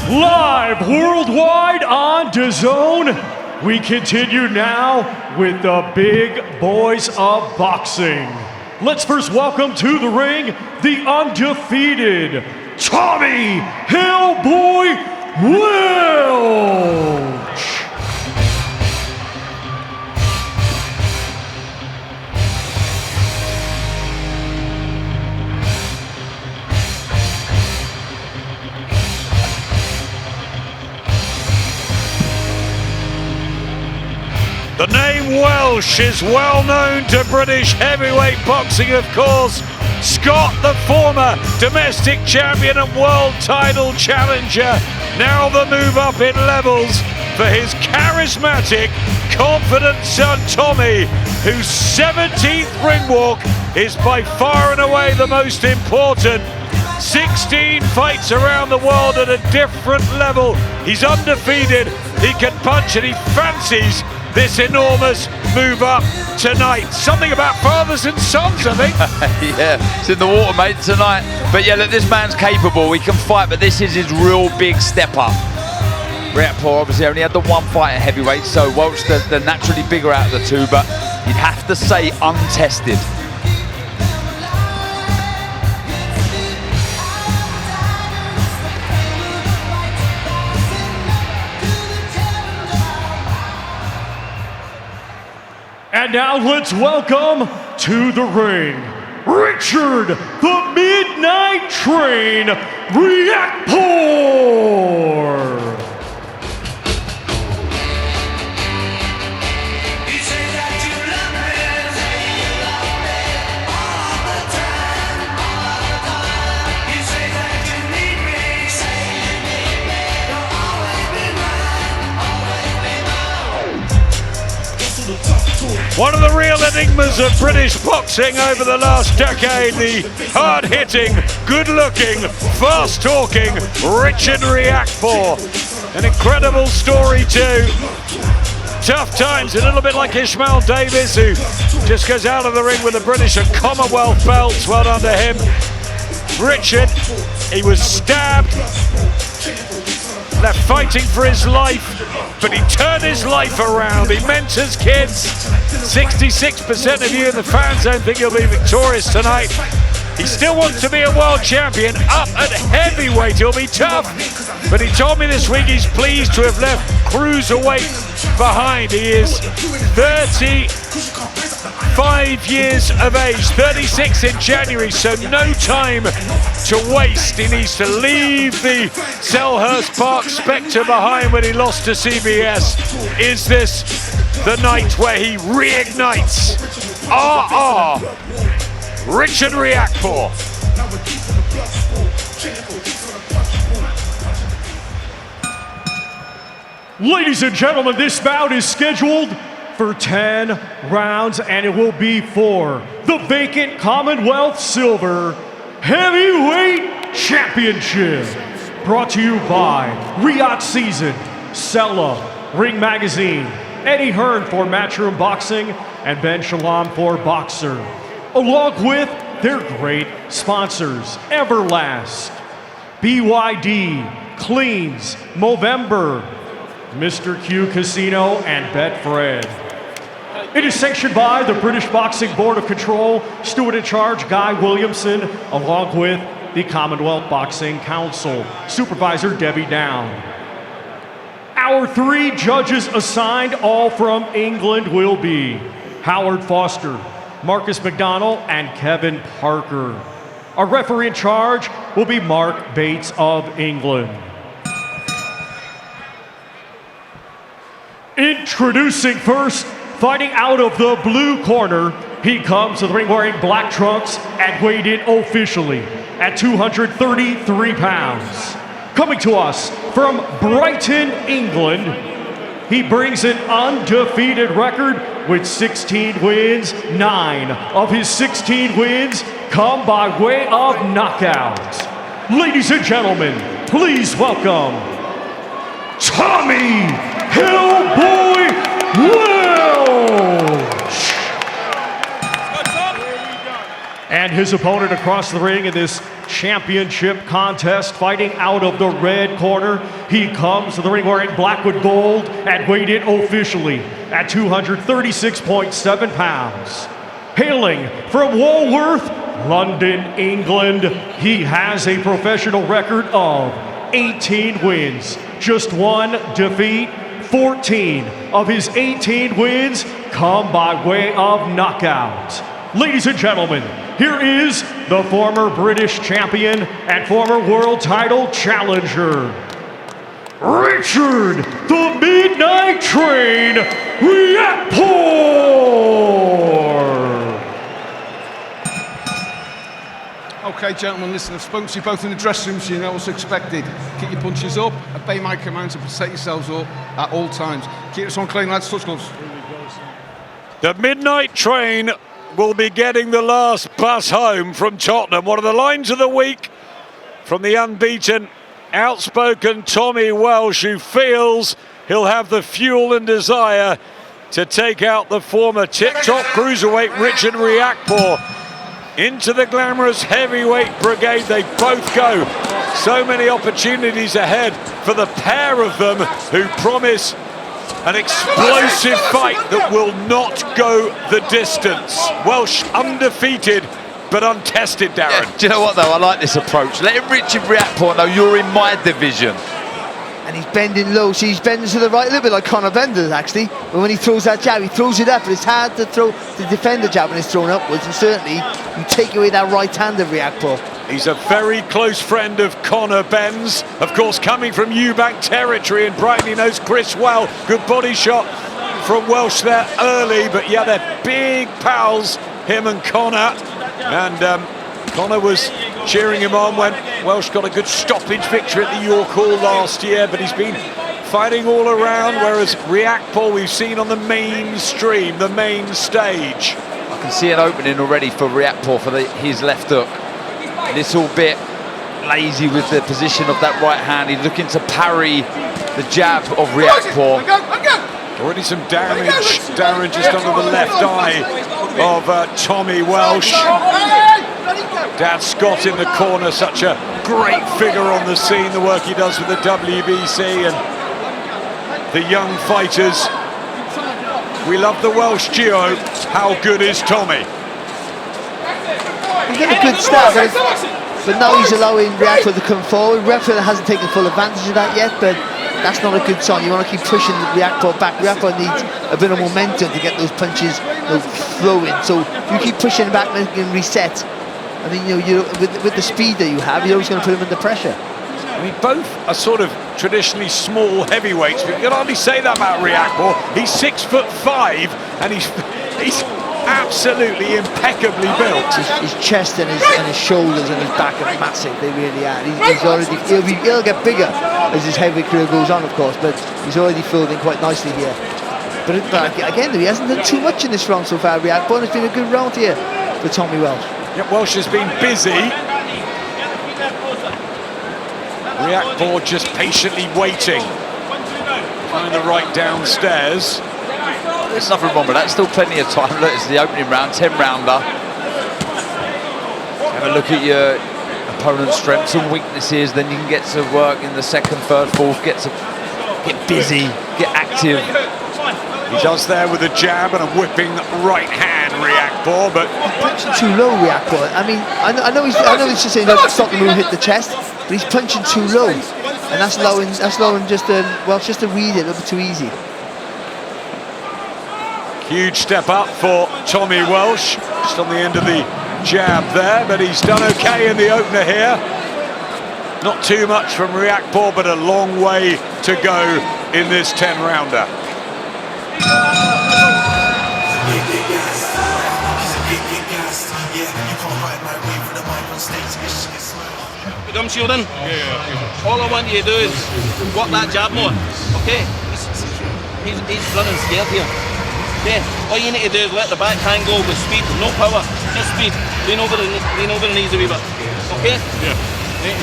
Live worldwide on DAZN, we continue now with the big boys of boxing. Let's first welcome to the ring the undefeated Tommy Hellboy Welch. The name Welsh is well known to British heavyweight boxing, of course. Scott, the former domestic champion and world title challenger, now the move up in levels for his charismatic, confident son Tommy, whose 17th ring walk is by far and away the most important. 16 fights around the world at a different level. He's undefeated, he can punch, and he fancies this enormous move up tonight. Something about fathers and sons, I think. Yeah, it's in the water, mate, tonight. But yeah, look, this man's capable. He can fight, but this is his real big step up. Riakporhe obviously only had the one fight at heavyweight, so Welch the naturally bigger out of the two, but you'd have to say untested. And now let's welcome to the ring, Richard the Midnight Train Riakporhe. One of the real enigmas of British boxing over the last decade, the hard-hitting, good-looking, fast-talking Richard Riakporhe. An incredible story too. Tough times, a little bit like Ishmael Davis, who just goes out of the ring with the British and Commonwealth belts. Well done to him. Richard, he was stabbed, left fighting for his life, but he turned his life around. He mentors kids. 66% of you in the fan zone think he'll be victorious tonight. He still wants to be a world champion. Up at heavyweight, he'll be tough. But he told me this week he's pleased to have left cruiserweight behind. He is 35 years of age, 36 in January, so no time to waste. He needs to leave the Selhurst Park spectre behind when he lost to CBS. Is this the night where he reignites? Richard Riakporhe. Ladies and gentlemen, this bout is scheduled for 10 rounds, and it will be for the vacant Commonwealth Silver Heavyweight Championship. Brought to you by Riyadh Season, Sella, Ring Magazine, Eddie Hearn for Matchroom Boxing, and Ben Shalom for Boxer, along with their great sponsors, Everlast, BYD, Cleans, Movember, Mr. Q Casino, and Betfred. It is sanctioned by the British Boxing Board of Control, Steward in Charge Guy Williamson, along with the Commonwealth Boxing Council, Supervisor Debbie Down. Our 3 judges assigned, all from England, will be Howard Foster, Marcus McDonald, and Kevin Parker. Our referee in charge will be Mark Bates of England. Introducing first, fighting out of the blue corner, he comes to the ring wearing black trunks and weighed in officially at 233 pounds. Coming to us from Brighton, England, he brings an undefeated record with 16 wins. 9 of his 16 wins come by way of knockout. Ladies and gentlemen, please welcome Tommy Hellboy Welch. And his opponent across the ring in this championship contest, fighting out of the red corner. He comes to the ring wearing black with gold and weighed in officially at 236.7 pounds. Hailing from Walworth, London, England, he has a professional record of 18 wins, just one defeat. 14 of his 18 wins come by way of knockout. Ladies and gentlemen, here is the former British champion and former world title challenger, Richard the Midnight Train Riakporhe. Okay, gentlemen, listen, I've spoken to you both in the dressing room, so you know what's expected. Keep your punches up, obey my commands, and protect yourselves up at all times. Keep us on clean, lads. Touch gloves. The Midnight Train will be getting the last bus home from Tottenham. One of the lines of the week from the unbeaten, outspoken Tommy Welch, who feels he'll have the fuel and desire to take out the former tip-top cruiserweight Richard Riakporhe into the glamorous heavyweight brigade. They both go. So many opportunities ahead for the pair of them, who promise an explosive fight that will not go the distance. Welsh undefeated but untested, Darren. Yeah, do you know what though? I like this approach. Let Richard Riakporhe know you're in my division. And he's bending low, so he's bending to the right a little bit like Conor Benn does actually. But when he throws that jab, he throws it up, but it's hard to defend the jab when it's thrown upwards, and certainly you take away that right hand of Riakporhe. He's a very close friend of Conor Benn's, of course coming from Eubank territory, and Brighton, he knows Chris well. Good body shot from Welsh there early, but yeah, they're big pals, him and Conor. And Conor was cheering him on when Welsh got a good stoppage victory at the York Hall last year, but he's been fighting all around, whereas Riakporhe we've seen on the mainstream, the main stage. I can see an opening already for Riakporhe for his left hook. A little bit lazy with the position of that right hand. He's looking to parry the jab of Riakporhe. Already some damage, Darren, just under the left eye of Tommy Welsh. Dad Scott in the corner, such a great figure on the scene, the work he does with the WBC and the young fighters. We love the Welsh duo. How good is Tommy? He's getting a good start, but now he's allowing Riakporhe to come forward. Riakporhe hasn't taken full advantage of that yet, but that's not a good sign. You want to keep pushing Riakporhe back. Riakporhe needs a bit of momentum to get those punches flowing. So you keep pushing back and reset. I mean, with the speed that you have, you're always going to put him under pressure. I mean, both are sort of traditionally small heavyweights, but you can hardly say that about Riakporhe. He's 6'5", and he's absolutely impeccably built. His chest and his shoulders and his back are massive. They really are. He'll get bigger as his heavyweight career goes on, of course, but he's already filled in quite nicely here. But again, he hasn't done too much in this round so far, Riakporhe. It's been a good round here for Tommy Welch. Yeah, Welsh has been busy. Riakporhe just patiently waiting. Trying the right downstairs. There's nothing wrong with that, still plenty of time. Look, it's the opening round, 10-rounder. Have a look at your opponent's strengths and weaknesses, then you can get to work in the second, third, fourth, get busy, get active. He does there with a jab and a whipping right hand, Riakporhe, but he's punching too low, Riakporhe. I mean, I know he's just saying don't stop the move, hit the chest, but he's punching too low, and that's allowing just to read it a little bit too easy. huge step up for Tommy Welch, just on the end of the jab there, but he's done okay in the opener here. Not too much from Riakporhe, but a long way to go in this 10-rounder. Come shielding. All I want you to do is work that jab more. Okay? He's running scared here. Okay? All you need to do is let the backhand go with speed, no power, just speed. Lean over the knees a wee bit. Okay? Yeah.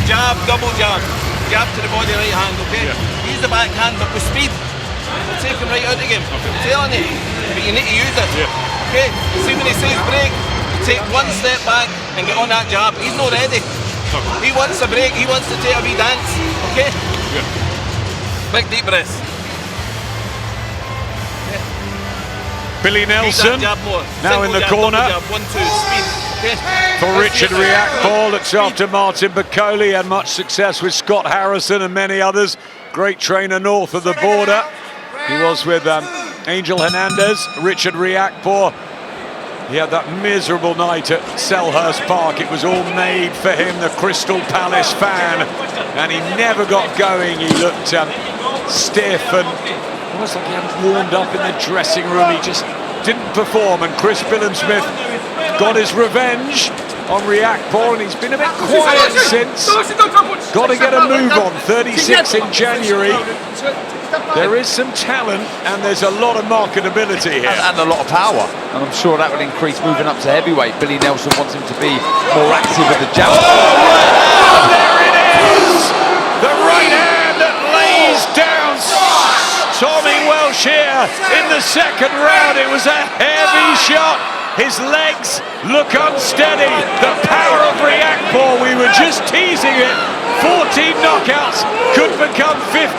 Jab, double jab. Jab to the body, right hand, okay? Yeah. Use the backhand but with speed. We'll take him right out of the game. I'm telling you. But you need to use it. Yeah. Okay? See when he says break, take one step back and get on that jab. He's not ready. He wants a break, he wants to take a wee dance, okay? Big deep breath. Billy Nelson Jab more. now Single in the jab, corner. double jab, 1, 2, speed. Okay? For Richard Riakporhe, looks after Martin Bacoli, had much success with Scott Harrison and many others. Great trainer north of the border. He was with Angel Hernandez. Richard Riakporhe, he had that miserable night at Selhurst Park. It was all made for him, the Crystal Palace fan, and he never got going. He looked stiff and almost like he hadn't warmed up in the dressing room. He just didn't perform, and Chris Billinsmith got his revenge on Riakporhe, and he's been a bit quiet since. Got to get a move on. 36 in January. There is some talent and there's a lot of marketability here. And a lot of power. And I'm sure that would increase moving up to heavyweight. Billy Nelson wants him to be more active with the jab. Oh, right. There it is! The right hand that lays down Tommy Welch here in the second round. It was a heavy shot. His legs look unsteady. The power of Riakporhe, we were just teasing it. 14 knockouts could become 15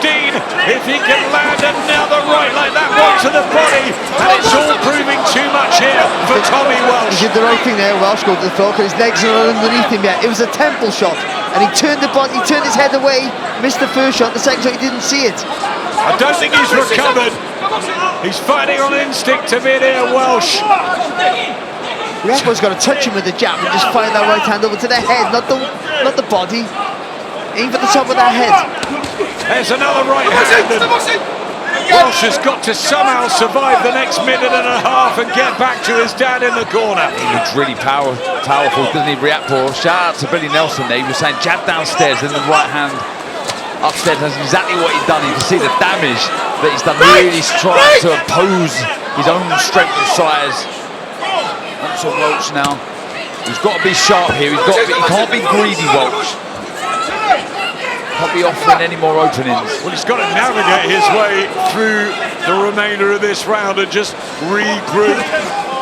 if he can land another right like that one to the body. And it's all proving too much here for Tommy Welch. He did the right thing there. Welch go to the floor because his legs are not underneath him yet. It was a temple shot, and he turned the body, he turned his head away, missed the first shot. The second shot, he didn't see it. I don't think he's recovered. He's fighting on instinct a bit here, Welch. Riakporhe's got to touch him with the jab and just fire that right hand over to the head, not the body. Aim for the top of that head. There's another right hand. Welch has got to somehow survive the next minute and a half and get back to his dad in the corner. He looks really powerful, doesn't he, Riakporhe? Shout out to Billy Nelson there. He was saying jab downstairs and the right hand upstairs. That's exactly what he's done. You can see the damage that he's done. Really trying to oppose his own strength and size. Onto Welch now. He's got to be sharp here. He can't be greedy, Welch. Can't be offering any more openings. Well, he's got to navigate his way through the remainder of this round and just regroup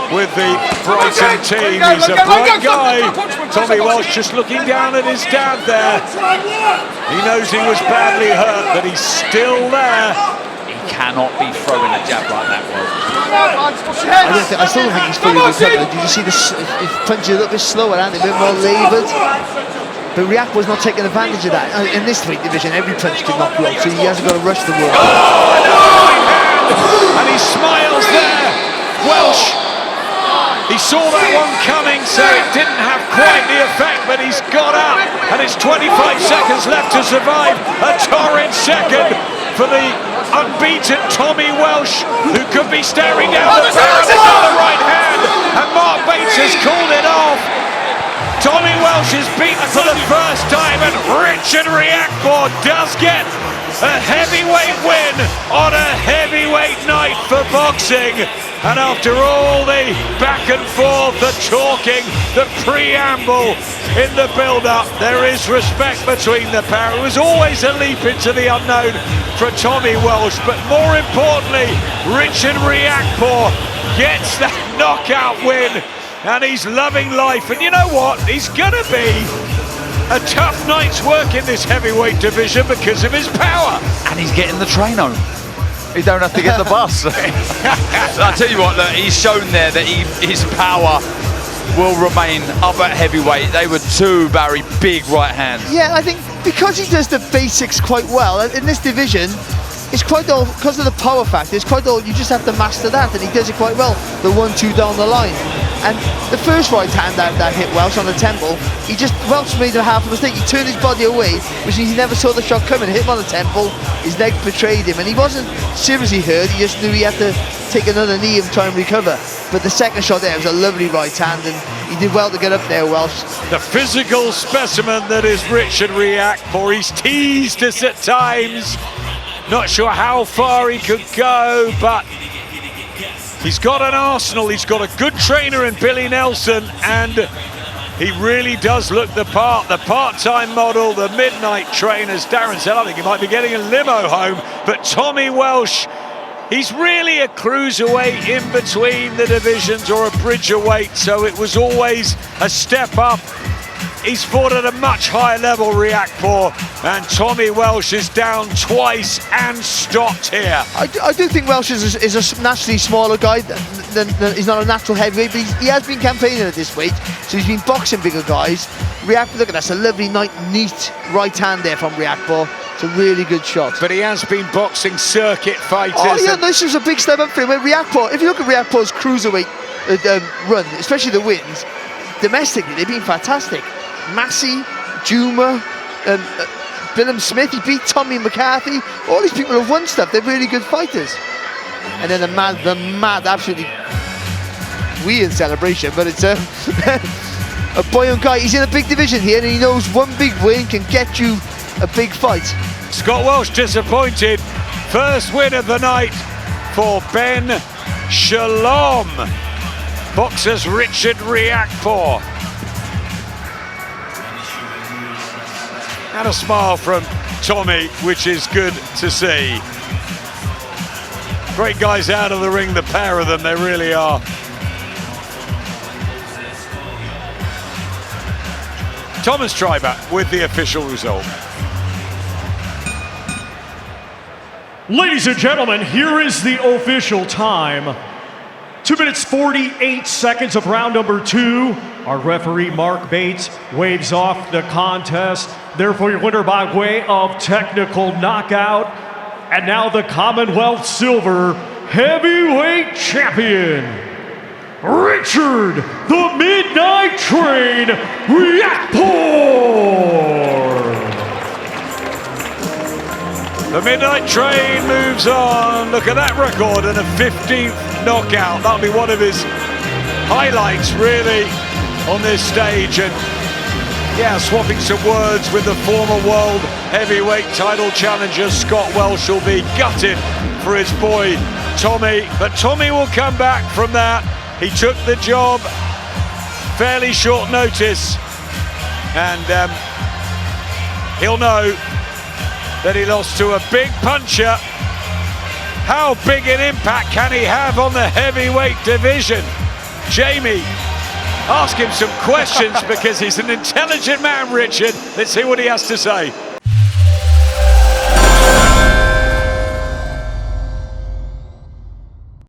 with the Brighton team. He's a bright guy. Tommy Welch just looking down at his dad there. He knows he was badly hurt, but he's still there. He cannot be throwing a jab like that, Welch. I still don't think he's fully recovered. You just see his punch a little bit slower and a bit more laboured. But Riakporhe's not taking advantage of that. In this weight division, every punch can knock you out, so he hasn't got to rush the work. Oh, right hand! And he smiles there. Welch, he saw that one coming, so it didn't have quite the effect, but he's got up, and it's 25 seconds left to survive. A torrid second for the unbeaten Tommy Welch, who could be staring down the barrel. Another right hand, and Mark Bates has called it off. Tommy Welch is beaten for the first time, and Richard Riakporhe does get a heavyweight win on a heavyweight night for boxing. And after all the back and forth, the talking, the preamble in the build-up, there is respect between the pair. It was always a leap into the unknown for Tommy Welch, but more importantly, Richard Riakporhe gets that knockout win. And he's loving life, and you know what? He's gonna be a tough night's work in this heavyweight division because of his power. And he's getting the train home. He don't have to get the bus. I tell you what, look, he's shown there that his power will remain up at heavyweight. They were two very big right hands. Yeah, I think because he does the basics quite well in this division, it's quite all because of the power factor. It's quite all you just have to master that, and he does it quite well. The 1-2 down the line, and the first right hand that hit Welch on the temple, Welch made a half a mistake. He turned his body away, which means he never saw the shot coming. Hit him on the temple. His leg betrayed him, and he wasn't seriously hurt. He just knew he had to take another knee and try and recover. But the second shot there was a lovely right hand, and he did well to get up there, Welch. The physical specimen that is Richard Riakporhe. He's teased us at times. Not sure how far he could go, but he's got an arsenal. He's got a good trainer in Billy Nelson, and he really does look the part. The part-time model, the midnight trainers. Darren said, I think he might be getting a limo home, but Tommy Welch He's really a cruiserweight in between the divisions, or a bridgerweight, so it was always a step up. He's fought at a much higher level, Riakporhe, and Tommy Welch is down twice and stopped here. I do think Welch is a naturally smaller guy. He's not a natural heavyweight, but he has been campaigning at this weight, so he's been boxing bigger guys. Riakporhe, look at that, that's a lovely, neat right hand there from Riakporhe. It's a really good shot. But he has been boxing circuit fighters. Oh yeah, this was a big step up for him. Riakporhe, if you look at Riakporhe's cruiserweight run, especially the wins, domestically, they've been fantastic. Massey, Juma, Billum Smith, he beat Tommy McCarthy. All these people have won stuff. They're really good fighters. And then the mad, absolutely weird celebration, but it's a buoyant guy. He's in a big division here, and he knows one big win can get you a big fight. Scott Welch disappointed. First win of the night for Ben Shalom. Boxers Richard Riakporhe. And a smile from Tommy, which is good to see. Great guys out of the ring, the pair of them, they really are. Thomas Triber with the official result. Ladies and gentlemen, here is the official time. 2 minutes 48 seconds of round number 2. Our referee Mark Bates waves off the contest. Therefore, your winner by way of technical knockout. And now the Commonwealth Silver Heavyweight Champion, Richard the Midnight Train Riakporhe. The Midnight Train moves on. Look at that record, and a 15th knockout. That'll be one of his highlights, really, on this stage. And yeah, swapping some words with the former world heavyweight title challenger Scott Welch will be gutted for his boy Tommy, but Tommy will come back from that. He took the job fairly short notice, and he'll know that he lost to a big puncher. How big an impact can he have on the heavyweight division? Jamie, ask him some questions because he's an intelligent man, Richard. Let's see what he has to say.